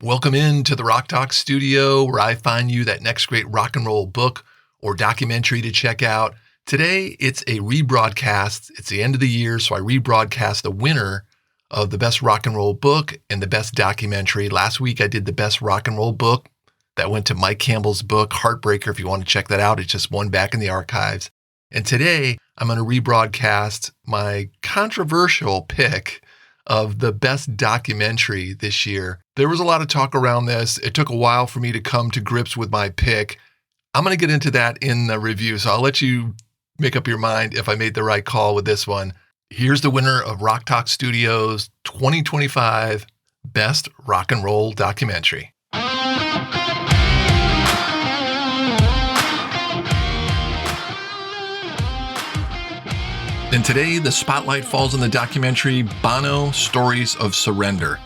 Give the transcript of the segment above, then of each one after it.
Welcome into the Rock Talk studio where I find you that next great rock and roll book or documentary to check out. Today, it's a rebroadcast. It's the end of the year, so I rebroadcast the winner of the best rock and roll book and the best documentary. Last week, I did the best rock and roll book. That went to Mike Campbell's book, Heartbreaker. If you want to check that out, it's just one back in the archives. And today, I'm going to rebroadcast my controversial pick of the best documentary this year. There was a lot of talk around this. It took a while for me to come to grips with my pick. I'm going to get into that in the review, so I'll let you make up your mind if I made the right call with this one. Here's the winner of Rock Talk Studios 2025 Best Rock and Roll Documentary. And today, the spotlight falls on the documentary Bono, Stories of Surrender.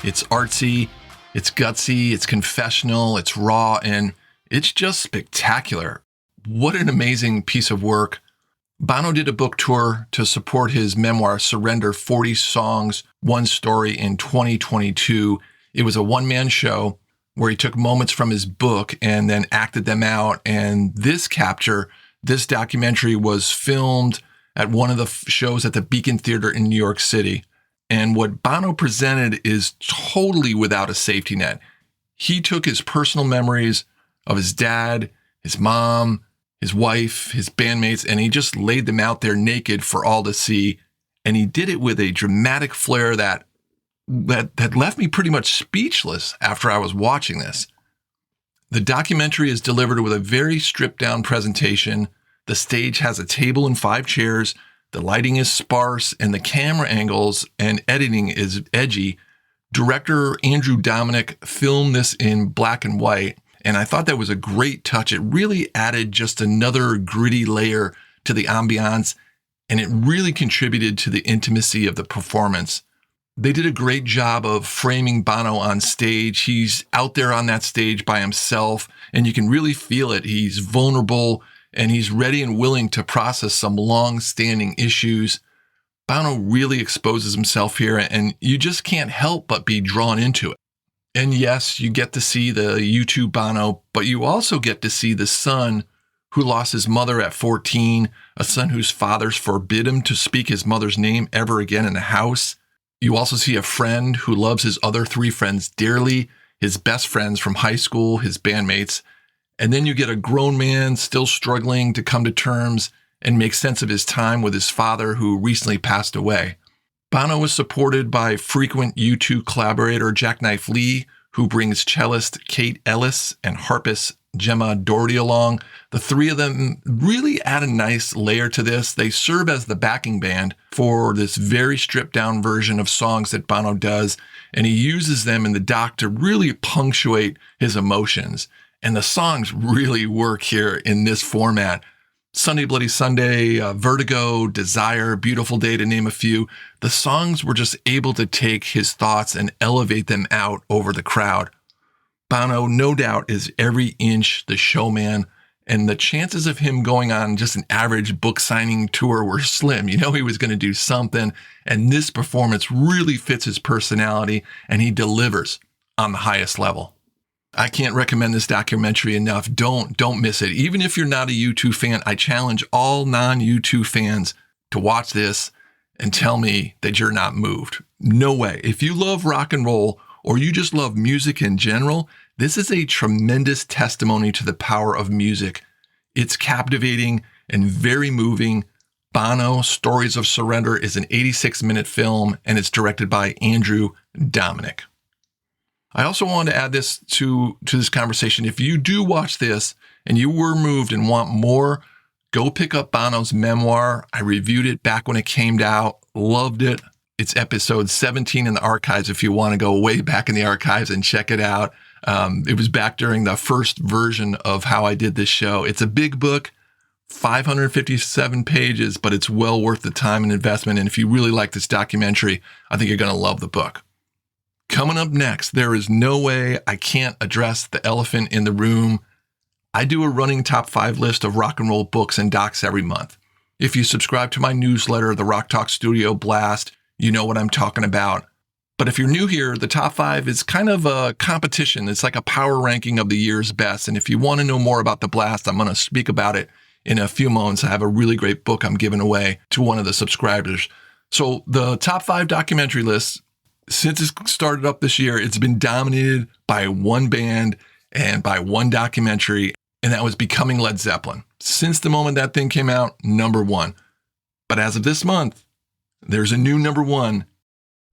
It's artsy, it's gutsy, it's confessional, it's raw, and it's just spectacular. What an amazing piece of work. Bono did a book tour to support his memoir, Surrender, 40 Songs, One Story in 2022. It was a one-man show where he took moments from his book and then acted them out. And this documentary was filmed at one of the shows at the Beacon Theater in New York City. And what Bono presented is totally without a safety net. He took his personal memories of his dad, his mom, his wife, his bandmates, and he just laid them out there naked for all to see. And he did it with a dramatic flair that left me pretty much speechless after I was watching this. The documentary is delivered with a very stripped down presentation. The stage has a table and 5 chairs. The lighting is sparse and the camera angles and editing is edgy. Director Andrew Dominic filmed this in black and white, and I thought that was a great touch. It really added just another gritty layer to the ambiance, and it really contributed to the intimacy of the performance. They did a great job of framing Bono on stage. He's out there on that stage by himself, and you can really feel it. He's vulnerable, and he's ready and willing to process some long-standing issues. Bono really exposes himself here, and you just can't help but be drawn into it. And yes, you get to see the U2 Bono, but you also get to see the son who lost his mother at 14, a son whose fathers forbid him to speak his mother's name ever again in the house. You also see a friend who loves his other 3 friends dearly, his best friends from high school, his bandmates. And then you get a grown man still struggling to come to terms and make sense of his time with his father who recently passed away. Bono was supported by frequent U2 collaborator Jackknife Lee, who brings cellist Kate Ellis and harpist Gemma Doherty along. The 3 of them really add a nice layer to this. They serve as the backing band for this very stripped down version of songs that Bono does, and he uses them in the doc to really punctuate his emotions. And the songs really work here in this format. Sunday Bloody Sunday, Vertigo, Desire, Beautiful Day, to name a few. The songs were just able to take his thoughts and elevate them out over the crowd. Bono, no doubt, is every inch the showman, and the chances of him going on just an average book signing tour were slim. You know he was going to do something, and this performance really fits his personality, and he delivers on the highest level. I can't recommend this documentary enough. Don't miss it. Even if you're not a U2 fan, I challenge all non-U2 fans to watch this and tell me that you're not moved. No way. If you love rock and roll or you just love music in general, this is a tremendous testimony to the power of music. It's captivating and very moving. Bono, Stories of Surrender is an 86-minute film, and it's directed by Andrew Dominic. I also wanted to add this to this conversation. If you do watch this and you were moved and want more, go pick up Bono's memoir. I reviewed it back when it came out. Loved it. It's episode 17 in the archives if you want to go way back in the archives and check it out. It was back during the first version of how I did this show. It's a big book, 557 pages, but it's well worth the time and investment. And if you really like this documentary, I think you're going to love the book. Coming up next, there is no way I can't address the elephant in the room. I do a running top 5 list of rock and roll books and docs every month. If you subscribe to my newsletter, the Rock Talk Studio Blast, you know what I'm talking about. But if you're new here, the top 5 is kind of a competition. It's like a power ranking of the year's best. And if you want to know more about The Blast, I'm going to speak about it in a few moments. I have a really great book I'm giving away to one of the subscribers. So the top 5 documentary list, since it started up this year, it's been dominated by one band and by one documentary, and that was Becoming Led Zeppelin. Since the moment that thing came out, number 1. But as of this month, there's a new number 1,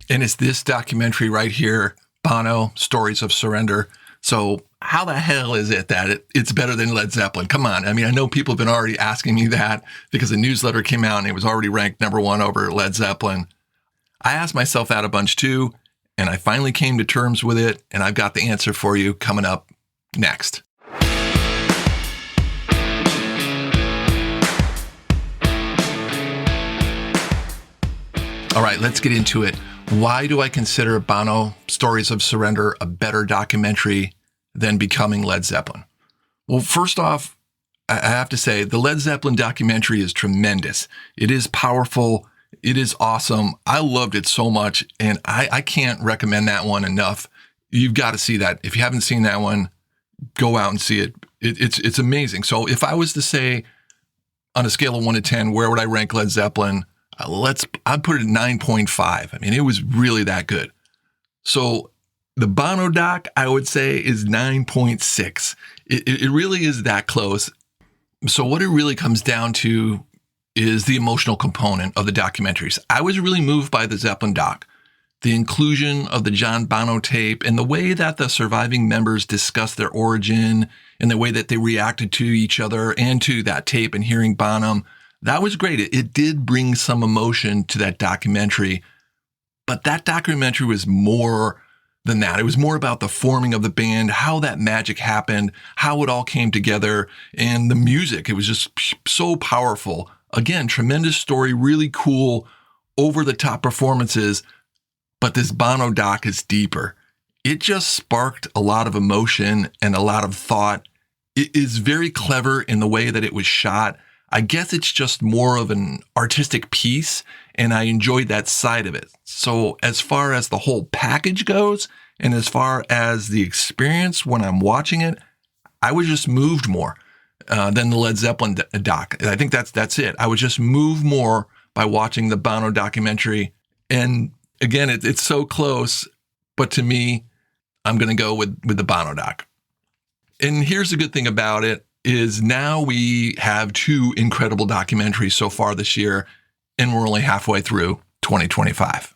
and it's this documentary right here, Bono, Stories of Surrender. So how the hell is it that it's better than Led Zeppelin? Come on. I mean, I know people have been already asking me that because the newsletter came out and it was already ranked number 1 over Led Zeppelin. I asked myself that a bunch too, and I finally came to terms with it, and I've got the answer for you coming up next. All right, let's get into it. Why do I consider Bono, Stories of Surrender, a better documentary than Becoming Led Zeppelin? Well, first off, I have to say the Led Zeppelin documentary is tremendous. It is powerful. It is awesome. I loved it so much, and I can't recommend that one enough. You've got to see that. If you haven't seen that one, go out and see it. It's amazing. So if I was to say on a scale of 1 to 10, where would I rank Led Zeppelin? I'd put it at 9.5. I mean, it was really that good. So the Bono doc, I would say, is 9.6. It really is that close. So what it really comes down to is the emotional component of the documentaries. I was really moved by the Zeppelin doc, the inclusion of the John Bono tape and the way that the surviving members discussed their origin and the way that they reacted to each other and to that tape and hearing Bonham. That was great. It did bring some emotion to that documentary, but that documentary was more than that. It was more about the forming of the band, how that magic happened, how it all came together, and the music. It was just so powerful. Again, tremendous story, really cool, over-the-top performances, but this Bono doc is deeper. It just sparked a lot of emotion and a lot of thought. It is very clever in the way that it was shot. I guess it's just more of an artistic piece, and I enjoyed that side of it. So as far as the whole package goes, and as far as the experience when I'm watching it, I was just moved more than the Led Zeppelin doc. I think that's it. I was just moved more by watching the Bono documentary. And again, it's so close, but to me, I'm going to go with the Bono doc. And here's the good thing about it is now we have 2 incredible documentaries so far this year, and we're only halfway through 2025.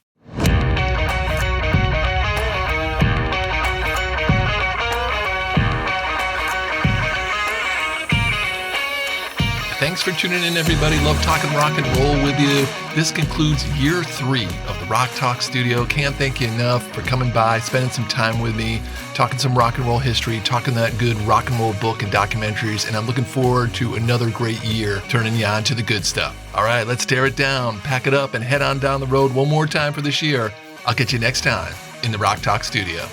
Thanks for tuning in, everybody. Love talking rock and roll with you. This concludes year 3 of the Rock Talk Studio. Can't thank you enough for coming by, spending some time with me, talking some rock and roll history, talking that good rock and roll book and documentaries. And I'm looking forward to another great year, turning you on to the good stuff. All right, let's tear it down, pack it up, and head on down the road one more time for this year. I'll catch you next time in the Rock Talk Studio.